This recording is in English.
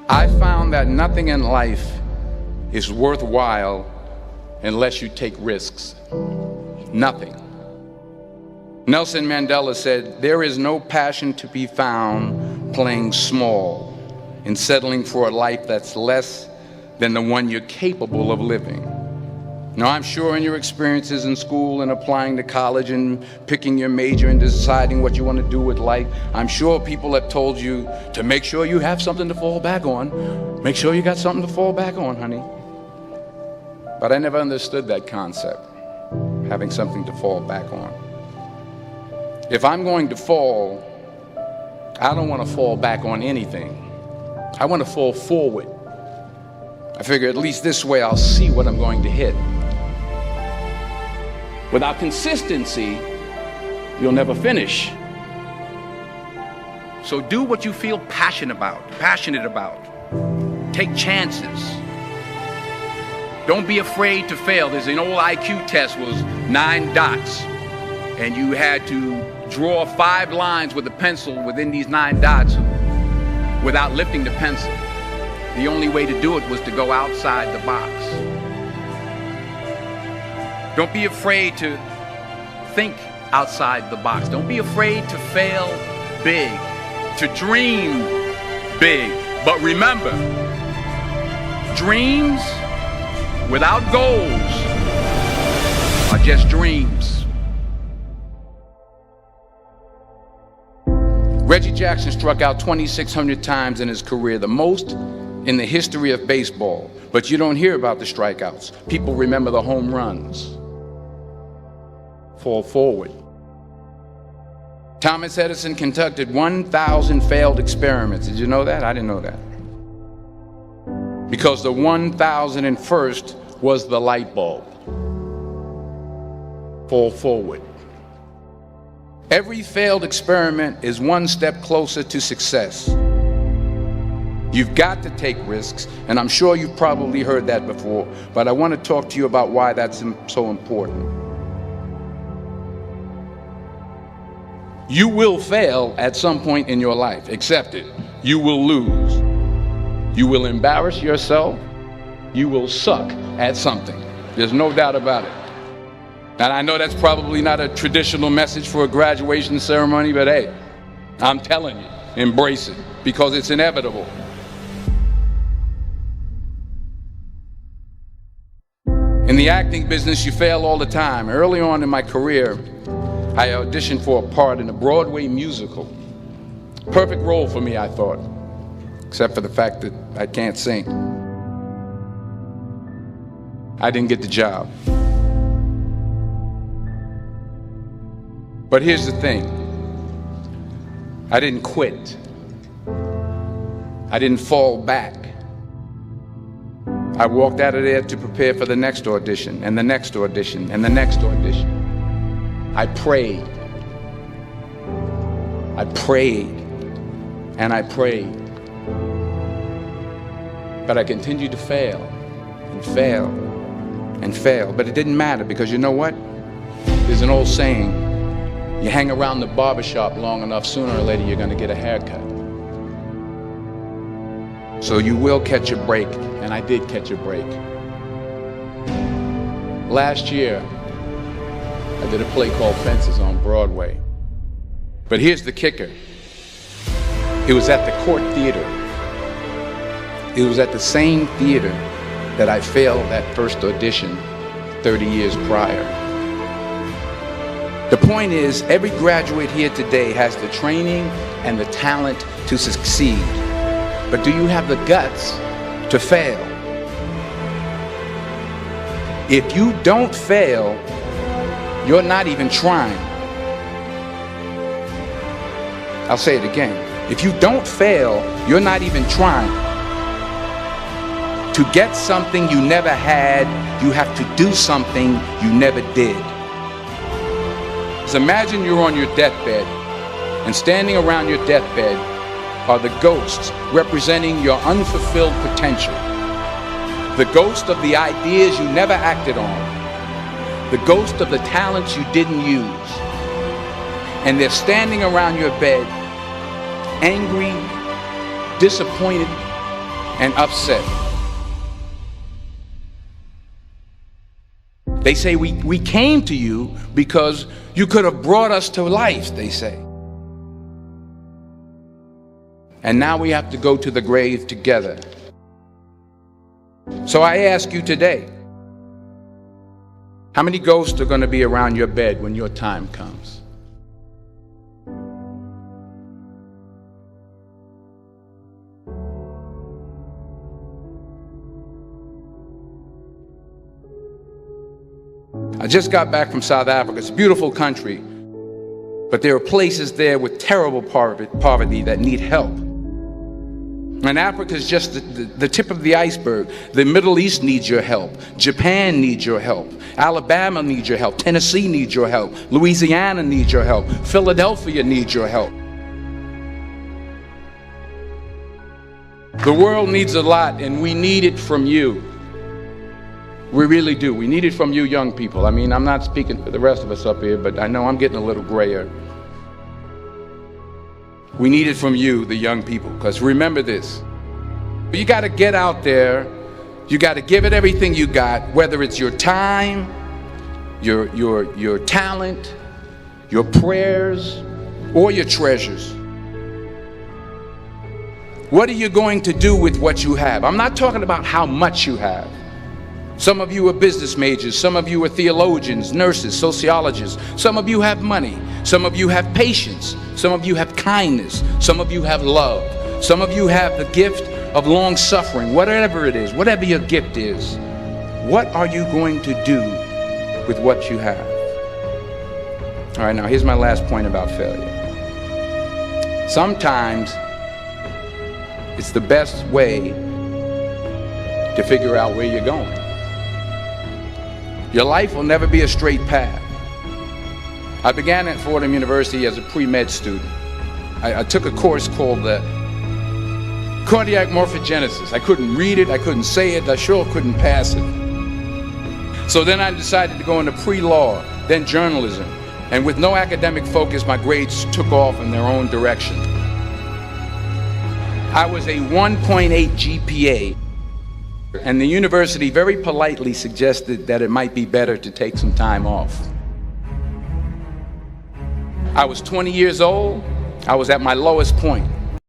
I found that nothing in life is worthwhile unless you take risks. Nothing. Nelson Mandela said, "There is no passion to be found playing small and settling for a life that's less than the one you're capable of living." Now, I'm sure in your experiences in school and applying to college and picking your major and deciding what you want to do with life, I'm sure people have told you to make sure you have something to fall back on. Make sure you got something to fall back on, honey. But I never understood that concept, having something to fall back on. If I'm going to fall, I don't want to fall back on anything. I want to fall forward. I figure at least this way I'll see what I'm going to hit. Without consistency, you'll never finish. So do what you feel passionate about. Take chances. Don't be afraid to fail. There's an old IQ test, was 9 dots, and you had to draw 5 lines with a pencil within these 9 dots without lifting the pencil. The only way to do it was to go outside the box. Don't be afraid to think outside the box. Don't be afraid to fail big, to dream big. But remember, dreams without goals are just dreams. Reggie Jackson struck out 2,600 times in his career, the most in the history of baseball. But you don't hear about the strikeouts. People remember the home runs. Fall forward. Thomas Edison conducted 1,000 failed experiments. Did you know that? I didn't know that. Because the 1,001st was the light bulb. Fall forward. Every failed experiment is one step closer to success. You've got to take risks, and I'm sure you've probably heard that before, but I want to talk to you about why that's so important. You will fail at some point in your life. Accept it. You will lose. You will embarrass yourself. You will suck at something. There's no doubt about it. And I know that's probably not a traditional message for a graduation ceremony, but hey, I'm telling you, embrace it, because it's inevitable. In the acting business, you fail all the time. Early on in my career, I auditioned for a part in a Broadway musical. Perfect role for me, I thought, except for the fact that I can't sing. I didn't get the job. But here's the thing. I didn't quit. I didn't fall back. I walked out of there to prepare for the next audition, and the next audition, and the next audition. I prayed. I prayed. And I prayed. But I continued to fail, and fail, and fail. But it didn't matter, because you know what? There's an old saying, you hang around the barbershop long enough, sooner or later you're going to get a haircut. So you will catch a break, and I did catch a break. Last year, I did a play called Fences on Broadway. But here's the kicker. It was at the Court Theater. It was at the same theater that I failed that first audition 30 years prior. The point is, every graduate here today has the training and the talent to succeed. But do you have the guts to fail? If you don't fail, you're not even trying. I'll say it again. If you don't fail, you're not even trying. To get something you never had, you have to do something you never did. So imagine you're on your deathbed, and standing around your deathbed are the ghosts representing your unfulfilled potential. The ghost of the ideas you never acted on. The ghost of the talents you didn't use. And they're standing around your bed, angry, disappointed, and upset. They say we came to you because you could have brought us to life, they say. And now we have to go to the grave together. So I ask you today, how many ghosts are going to be around your bed when your time comes? I just got back from South Africa. It's a beautiful country, but there are places there with terrible poverty that need help. And Africa is just the tip of the iceberg. The Middle East needs your help. Japan needs your help. Alabama needs your help. Tennessee needs your help. Louisiana needs your help. Philadelphia needs your help. The world needs a lot, and we need it from you. We really do. We need it from you young people. I mean, I'm not speaking for the rest of us up here, but I know I'm getting a little grayer. We need it from you, the young people, because remember this. You got to get out there. You got to give it everything you got, whether it's your time, your talent, your prayers, or your treasures. What are you going to do with what you have? I'm not talking about how much you have. Some of you are business majors, some of you are theologians, nurses, sociologists, some of you have money, some of you have patience, some of you have kindness, some of you have love, some of you have the gift of long suffering. Whatever it is, whatever your gift is, what are you going to do with what you have? All right, now here's my last point about failure. Sometimes it's the best way to figure out where you're going. Your life will never be a straight path. I began at Fordham University as a pre-med student. I took a course called the cardiac morphogenesis. I couldn't read it, I couldn't say it, I sure couldn't pass it. So then I decided to go into pre-law, then journalism. And with no academic focus, my grades took off in their own direction. I was a 1.8 GPA. And the university very politely suggested that it might be better to take some time off. I was 20 years old. I was at my lowest point.